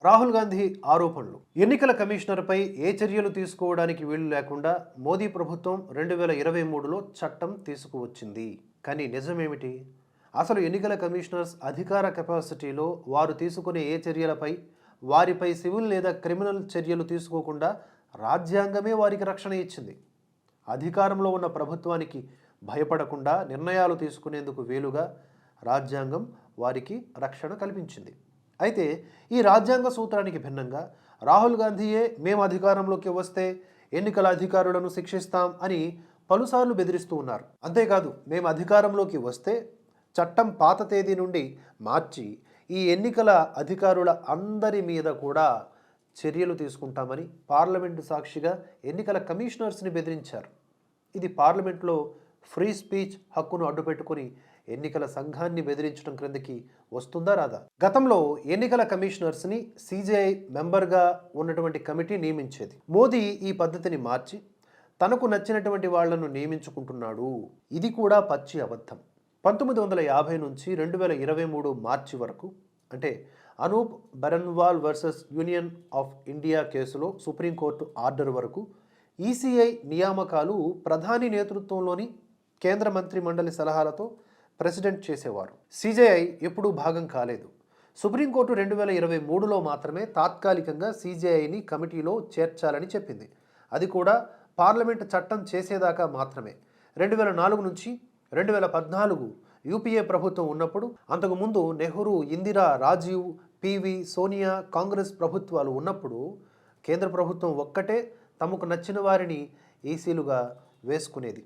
రాహుల్ గాంధీ ఆరోపణలు. ఎన్నికల కమిషనర్పై ఏ చర్యలు తీసుకోవడానికి వీలు లేకుండా మోదీ ప్రభుత్వం 2023లో చట్టం తీసుకువచ్చింది. కానీ నిజమేమిటి? అసలు ఎన్నికల కమిషనర్స్ అధికార కెపాసిటీలో వారు తీసుకునే ఏ చర్యలపై, వారిపై సివిల్ లేదా క్రిమినల్ చర్యలు తీసుకోకుండా రాజ్యాంగమే వారికి రక్షణ ఇచ్చింది. అధికారంలో ఉన్న ప్రభుత్వానికి భయపడకుండా నిర్ణయాలు తీసుకునేందుకు వీలుగా రాజ్యాంగం వారికి రక్షణ కల్పించింది. అయితే ఈ రాజ్యాంగ సూత్రానికి భిన్నంగా రాహుల్ గాంధీయే మేము అధికారంలోకి వస్తే ఎన్నికల అధికారులను శిక్షిస్తాం అని పలుసార్లు బెదిరిస్తూ ఉన్నారు. అంతేకాదు, మేము అధికారంలోకి వస్తే చట్టం పాత తేదీ నుండి మార్చి ఈ ఎన్నికల అధికారుల అందరి మీద కూడా చర్యలు తీసుకుంటామని పార్లమెంటు సాక్షిగా ఎన్నికల కమిషనర్స్ని బెదిరించారు. ఇది పార్లమెంట్లో ఫ్రీ స్పీచ్ హక్కును అడ్డుపెట్టుకుని ఎన్నికల సంఘాన్ని బెదిరించడం క్రిందకి వస్తుందా రాదా? గతంలో ఎన్నికల కమిషనర్స్ని సిజేఐ మెంబర్గా ఉన్నటువంటి కమిటీ నియమించేది. మోదీ ఈ పద్ధతిని మార్చి తనకు నచ్చినటువంటి వాళ్లను నియమించుకుంటున్నాడు. ఇది కూడా పచ్చి అబద్ధం. 1950 నుంచి 2023 మార్చి వరకు, అంటే Anoop Baranwal versus Union of India కేసులో సుప్రీంకోర్టు ఆర్డర్ వరకు ఈసీఐ నియామకాలు ప్రధాని నేతృత్వంలోని కేంద్ర మంత్రి మండలి సలహాలతో ప్రెసిడెంట్ చేసేవారు. సిజేఐ ఎప్పుడూ భాగం కాలేదు. సుప్రీంకోర్టు 2023లో మాత్రమే తాత్కాలికంగా సిజేఐని కమిటీలో చేర్చాలని చెప్పింది. అది కూడా పార్లమెంటు చట్టం చేసేదాకా మాత్రమే. 2004 నుంచి 2014 యూపీఏ ప్రభుత్వం ఉన్నప్పుడు, అంతకుముందు నెహ్రూ, ఇందిరా, రాజీవ్, పివి, సోనియా కాంగ్రెస్ ప్రభుత్వాలు ఉన్నప్పుడు కేంద్ర ప్రభుత్వం ఒక్కటే తమకు నచ్చిన వారిని ఈసీలుగా వేసుకునేది.